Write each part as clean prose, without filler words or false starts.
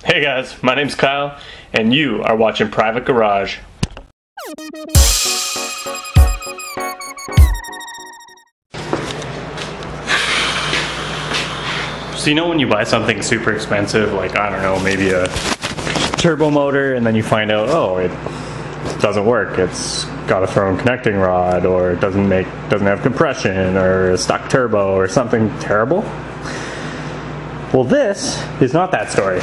Hey guys, my name's Kyle, and you are watching Private Garage. So you know when you buy something super expensive, like, I don't know, maybe a turbo motor, and then you find out, oh, it doesn't work. It's got a thrown connecting rod, or it doesn't have compression, or a stuck turbo, or something terrible. Well, this is not that story.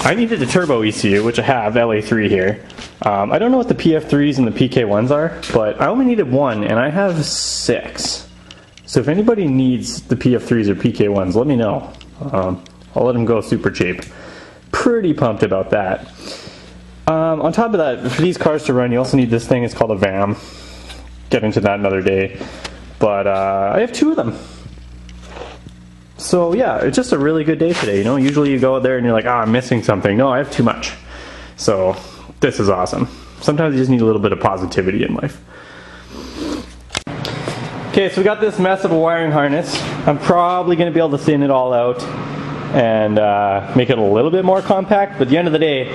I needed a turbo ECU, which I have, LA3 here. I don't know what the PF3s and the PK1s are, but I only needed one, and I have 6. So if anybody needs the PF3s or PK1s, let me know. I'll let them go super cheap. Pretty pumped about that. On top of that, for these cars to run, you also need this thing. It's called a VAM. Get into that another day. But I have 2 of them. So yeah, it's just a really good day today. You know, usually you go out there and you're like, I'm missing something. No, I have too much. So this is awesome. Sometimes you just need a little bit of positivity in life. Okay, so we got this mess of a wiring harness. I'm probably going to be able to thin it all out and make it a little bit more compact. But at the end of the day,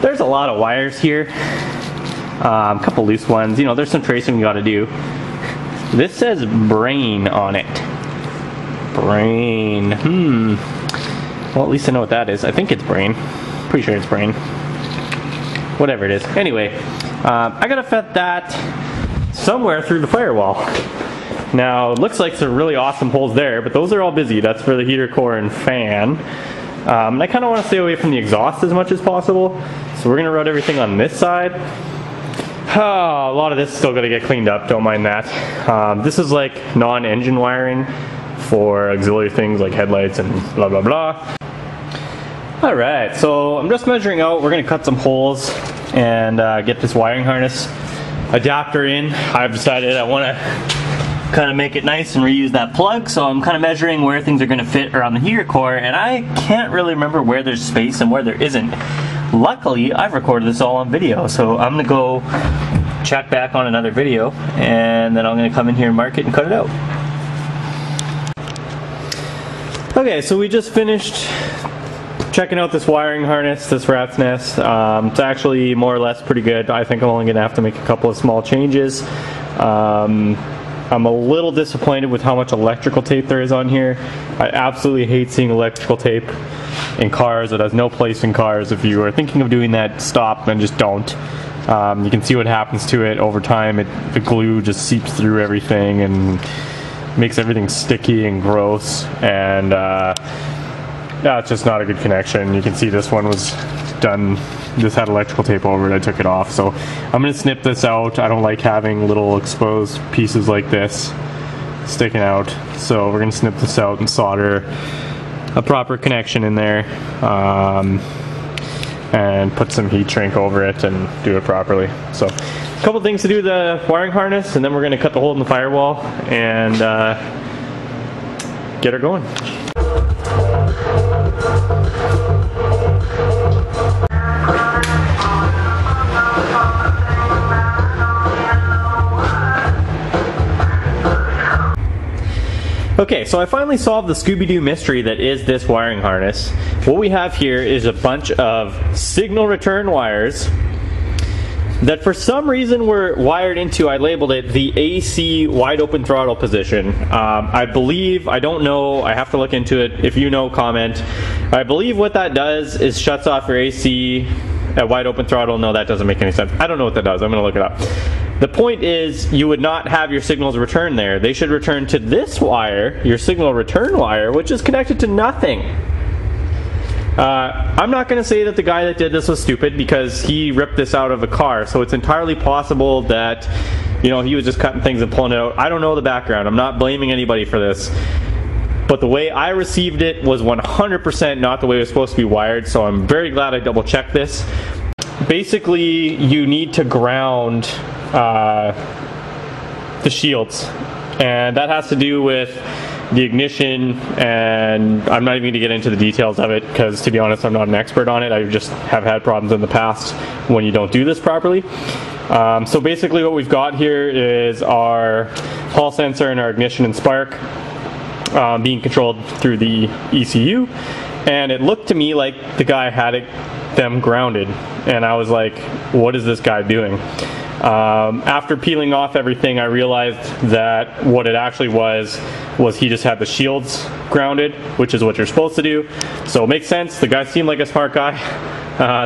there's a lot of wires here. A couple loose ones. You know, there's some tracing we got to do. This says brain on it. Brain. Well, at least I know what that is. I think it's brain. Pretty sure it's brain. Whatever it is. Anyway, I gotta fit that somewhere through the firewall. Now, it looks like some really awesome holes there, but those are all busy. That's for the heater core and fan. And I kind of want to stay away from the exhaust as much as possible. So we're gonna run everything on this side. Oh, a lot of this is still gonna get cleaned up. Don't mind that. This is like non-engine wiring for auxiliary things like headlights and blah blah blah. Alright, so I'm just measuring out. We're going to cut some holes and get this wiring harness adapter in. I've decided I want to kind of make it nice and reuse that plug, so I'm kind of measuring where things are going to fit around the heater core, and I can't really remember where there's space and where there isn't. Luckily, I've recorded this all on video, so I'm going to go check back on another video, and then I'm going to come in here and mark it and cut it out. Okay, so we just finished checking out this wiring harness, this rat's nest. It's actually more or less pretty good. I think I'm only going to have to make a couple of small changes. I'm a little disappointed with how much electrical tape there is on here. I absolutely hate seeing electrical tape in cars. It has no place in cars. If you are thinking of doing that, stop and just don't. You can see what happens to it over time. The glue just seeps through everything and makes everything sticky and gross, and it's just not a good connection. You can see this one was done, this had electrical tape over it. I took it off, so I'm going to snip this out. I don't like having little exposed pieces like this sticking out, so we're going to snip this out and solder a proper connection in there, and put some heat shrink over it and do it properly. So a couple things to do with the wiring harness, and then we're going to cut the hole in the firewall and get her going. Okay, so I finally solved the Scooby-Doo mystery that is this wiring harness. What we have here is a bunch of signal return wires that for some reason were wired into, I labeled it the AC wide open throttle position. I believe, I don't know, I have to look into it. If you know, comment. I believe what that does is shuts off your AC at wide open throttle. No, that doesn't make any sense. I don't know what that does. I'm going to look it up. The point is, you would not have your signals return there. They should return to this wire, your signal return wire, which is connected to nothing. I'm not going to say that the guy that did this was stupid, because he ripped this out of a car, so it's entirely possible that, you know, he was just cutting things and pulling it out. I don't know the background. I'm not blaming anybody for this. But the way I received it was 100% not the way it was supposed to be wired, so I'm very glad I double checked this. Basically, you need to ground the shields, and that has to do with the ignition, and I'm not even going to get into the details of it because, to be honest, I'm not an expert on it. I just have had problems in the past when you don't do this properly. So basically what we've got here is our hall sensor and our ignition and spark being controlled through the ECU, and it looked to me like the guy had them grounded, and I was like, what is this guy doing? After peeling off everything, I realized that what it actually was he just had the shields grounded, which is what you're supposed to do. So it makes sense. The guy seemed like a smart guy.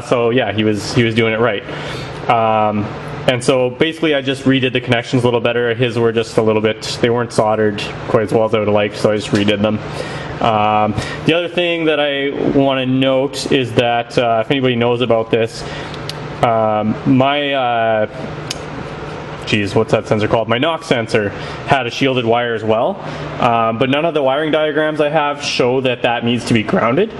So yeah, he was doing it right. And so basically I just redid the connections a little better. His were just a little bit, they weren't soldered quite as well as I would have liked, so I just redid them. The other thing that I want to note is that if anybody knows about this, what's that sensor called? My knock sensor had a shielded wire as well, but none of the wiring diagrams I have show that needs to be grounded.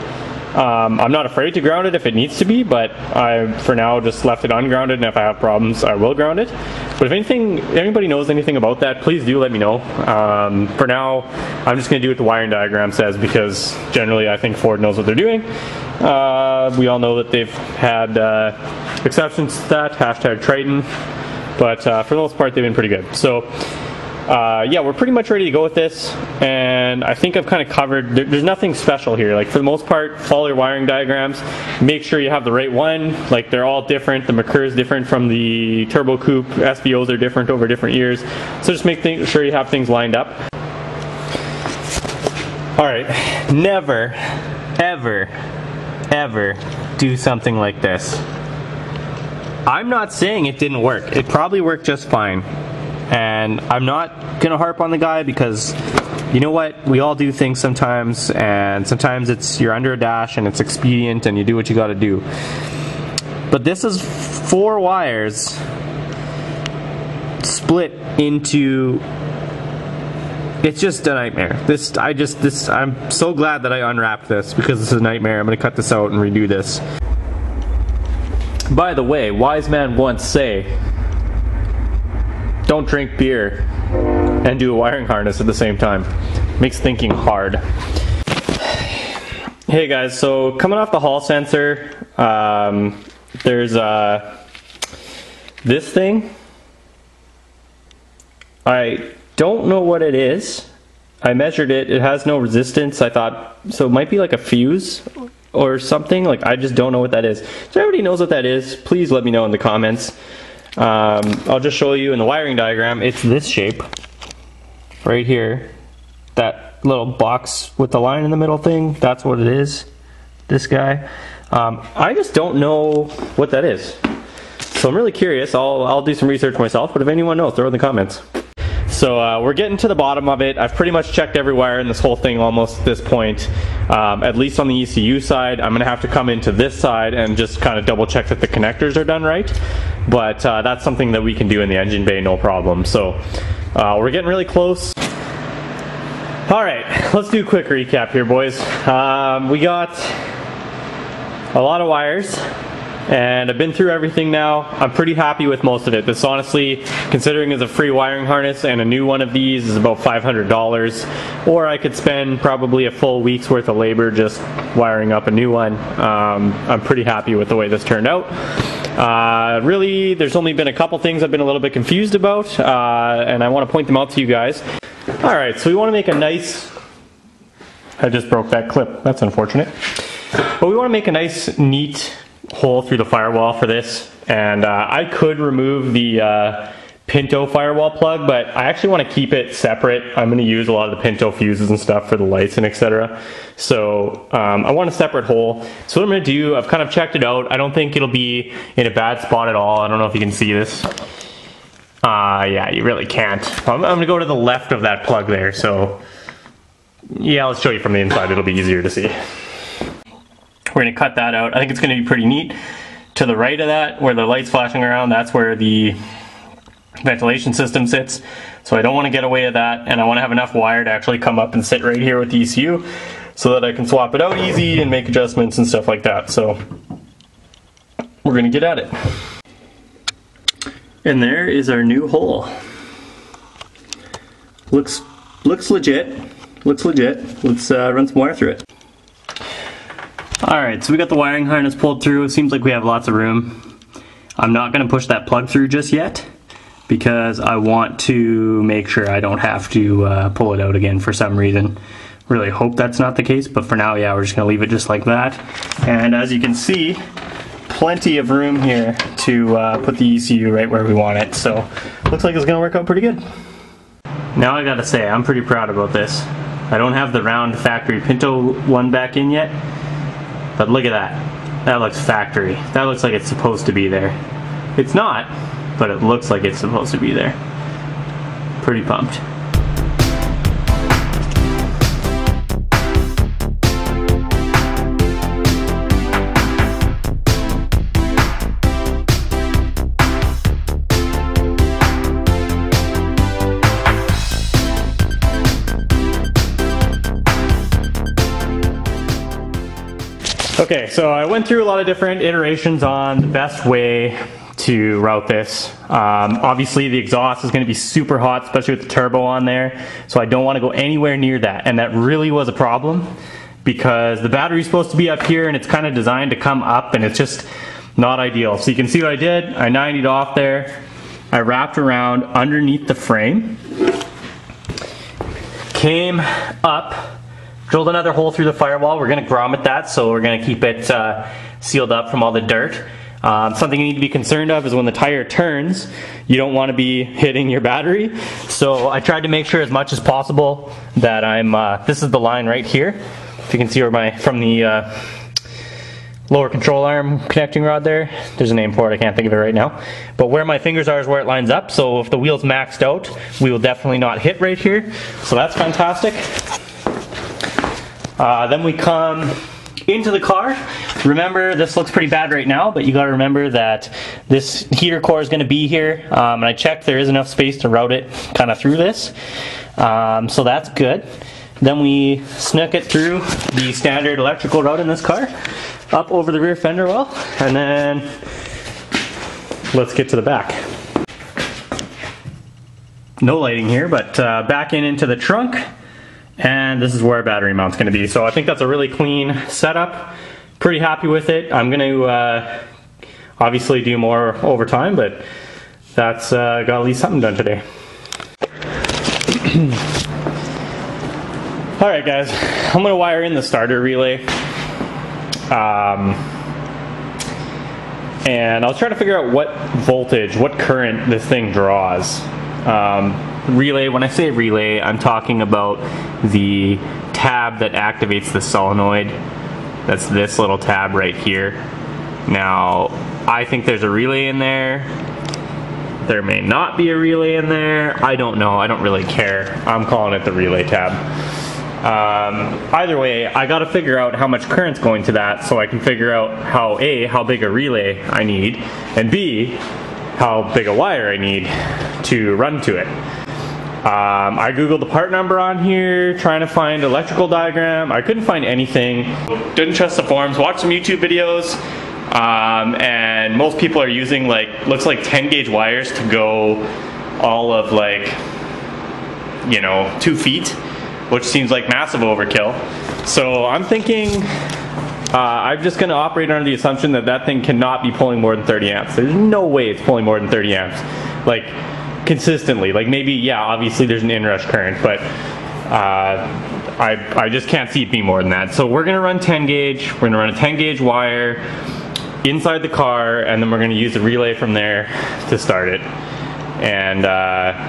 I'm not afraid to ground it if it needs to be, but I, for now, just left it ungrounded, and if I have problems, I will ground it. But if anybody knows anything about that, please do let me know. For now, I'm just going to do what the wiring diagram says, because generally I think Ford knows what they're doing. We all know that they've had exceptions to that, hashtag Triton, but for the most part, they've been pretty good. So yeah, we're pretty much ready to go with this, and I think I've kind of covered, there's nothing special here. Like, for the most part, follow your wiring diagrams, make sure you have the right one. Like, they're all different. The Merkur is different from the Turbo Coupe, SVOs are different over different years, so just make sure you have things lined up. Alright, never, ever, ever do something like this. I'm not saying it didn't work. It probably worked just fine. And I'm not gonna harp on the guy, because you know what, we all do things sometimes, and sometimes you're under a dash and it's expedient and you do what you gotta do. But this is 4 wires split into, it's just a nightmare. I'm so glad that I unwrapped this, because this is a nightmare. I'm gonna cut this out and redo this. By the way, wise man once say, don't drink beer and do a wiring harness at the same time. Makes thinking hard. Hey guys, so coming off the hall sensor, there's this thing. I don't know what it is. I measured it. It has no resistance. I thought, so it might be like a fuse or something. Like, I just don't know what that is. So everybody knows what that is, please let me know in the comments. I'll just show you in the wiring diagram. It's this shape right here, that little box with the line in the middle thing, that's what it is, this guy. I just don't know what that is, so I'm really curious. I'll do some research myself, but if anyone knows, throw in the comments. So we're getting to the bottom of it. I've pretty much checked every wire in this whole thing almost at this point, at least on the ECU side. I'm gonna have to come into this side and just kind of double check that the connectors are done right, but that's something that we can do in the engine bay, no problem. So we're getting really close. Alright, let's do a quick recap here, boys. We got a lot of wires, and I've been through everything now. I'm pretty happy with most of it. This, honestly, considering it's a free wiring harness and a new one of these is about $500, or I could spend probably a full week's worth of labor just wiring up a new one. I'm pretty happy with the way this turned out. Really, there's only been a couple things I've been a little bit confused about, and I want to point them out to you guys. Alright, so we want to make a nice, I just broke that clip, that's unfortunate. But we want to make a nice, neat hole through the firewall for this, and I could remove the Pinto firewall plug, but I actually want to keep it separate. I'm going to use a lot of the Pinto fuses and stuff for the lights and etc. So I want a separate hole. So what I'm going to do, I've kind of checked it out. I don't think it'll be in a bad spot at all. I don't know if you can see this. Yeah, you really can't. I'm going to go to the left of that plug there, so yeah, I'll show you from the inside. It'll be easier to see. We're going to cut that out. I think it's going to be pretty neat. To the right of that, where the light's flashing around, that's where the ventilation system sits. So I don't want to get away with that, and I want to have enough wire to actually come up and sit right here with the ECU so that I can swap it out easy and make adjustments and stuff like that. So we're going to get at it. And there is our new hole. Looks legit. Looks legit. Let's run some wire through it. Alright, so we got the wiring harness pulled through. It seems like we have lots of room. I'm not going to push that plug through just yet, because I want to make sure I don't have to pull it out again for some reason. Really hope that's not the case, but for now, yeah, we're just gonna leave it just like that. And as you can see, plenty of room here to put the ECU right where we want it. So looks like it's gonna work out pretty good. Now I gotta say, I'm pretty proud about this. I don't have the round factory Pinto one back in yet, but look at that. That looks factory. That looks like it's supposed to be there. It's not, but it looks like it's supposed to be there. Pretty pumped. Okay, so I went through a lot of different iterations on the best way to route this. Obviously the exhaust is going to be super hot, especially with the turbo on there, so I don't want to go anywhere near that, and that really was a problem because the battery's supposed to be up here and it's kind of designed to come up, and it's just not ideal. So you can see what I did. I 90'd off there. I wrapped around underneath the frame, came up, drilled another hole through the firewall. We're going to grommet that, so we're going to keep it sealed up from all the dirt. Something you need to be concerned of is when the tire turns, you don't want to be hitting your battery. So I tried to make sure as much as possible that I'm, this is the line right here. If you can see where from the lower control arm connecting rod there, there's a name for it, I can't think of it right now. But where my fingers are is where it lines up, so if the wheel's maxed out, we will definitely not hit right here. So that's fantastic. Then we come into the car. Remember, this looks pretty bad right now, but you got to remember that this heater core is going to be here, and I checked there is enough space to route it kind of through this, so that's good. Then we snuck it through the standard electrical route in this car, up over the rear fender well, and then let's get to the back. No lighting here, but back into the trunk. And this is where our battery mount's going to be. So I think that's a really clean setup. Pretty happy with it. I'm going to obviously do more over time, but that's got at least something done today. Alright guys, I'm going to wire in the starter relay. And I'll try to figure out what voltage, what current this thing draws. Relay, when I say relay, I'm talking about the tab that activates the solenoid. That's this little tab right here. Now, I think there's a relay in there. There may not be a relay in there. I don't know. I don't really care. I'm calling it the relay tab. Either way, I got to figure out how much current's going to that so I can figure out how A, how big a relay I need, and B, how big a wire I need to run to it. I googled the part number on here, trying to find electrical diagram. I couldn't find anything. Didn't trust the forums. Watched some YouTube videos, and most people are using looks like 10 gauge wires to go all of 2 feet, which seems like massive overkill. So I'm thinking I'm just going to operate under the assumption that that thing cannot be pulling more than 30 amps. There's no way it's pulling more than 30 amps. Consistently, maybe, yeah, obviously there's an inrush current, but I just can't see it being more than that. So we're gonna run 10 gauge, we're gonna run a 10 gauge wire inside the car, and then we're gonna use the relay from there to start it. And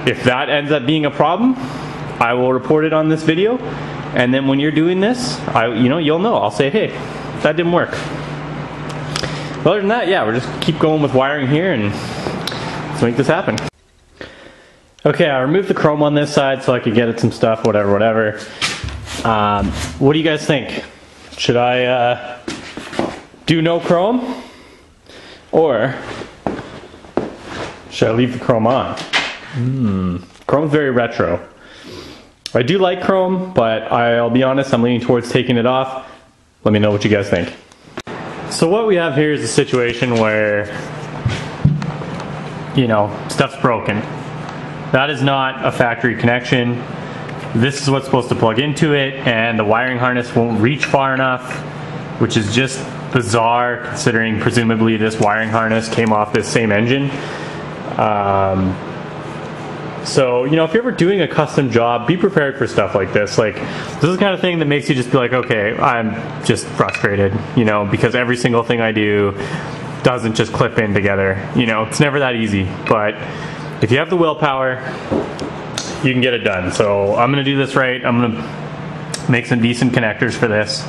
if that ends up being a problem, I will report it on this video, and then when you're doing this, you'll know. I'll say, hey, that didn't work. But other than that, yeah, we'll just keep going with wiring here and let's make this happen. Okay, I removed the chrome on this side so I could get at some stuff, whatever. What do you guys think? Should I do no chrome? Or should I leave the chrome on? Chrome's very retro. I do like chrome, but I'll be honest, I'm leaning towards taking it off. Let me know what you guys think. So what we have here is a situation where, stuff's broken. That is not a factory connection. This is what's supposed to plug into it, and the wiring harness won't reach far enough, which is just bizarre considering presumably this wiring harness came off this same engine. So, you know, if you're ever doing a custom job, be prepared for stuff like this. Like, this is the kind of thing that makes you just be like, okay, I'm just frustrated, you know, because every single thing I do doesn't just clip in together. You know, it's never that easy. But if you have the willpower, you can get it done. So I'm going to do this right. I'm going to make some decent connectors for this,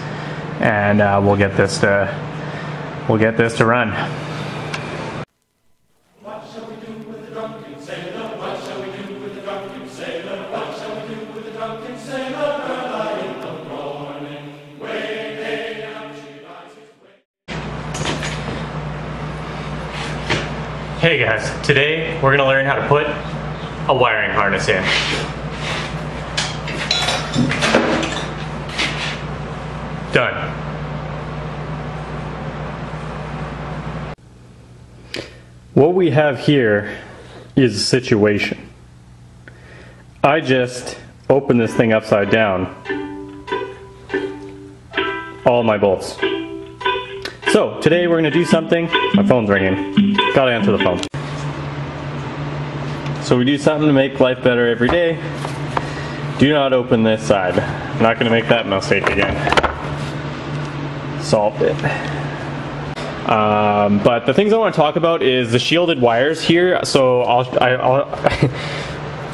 and we'll get this to run. What shall we do with the drunken sailor? What shall we do with the drunken sailor? What shall we do with the drunken sailor? Early in the morning, way day out she rises. Hey guys, today we're going to learn how to put a wiring harness in. Done. What we have here is a situation. I just opened this thing upside down. All my bolts. So today we're going to do something. My phone's ringing. Gotta answer the phone. So we do something to make life better every day. Do not open this side. I'm not going to make that mistake again. Solved it. But the things I want to talk about is the shielded wires here. So I'll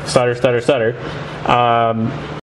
stutter.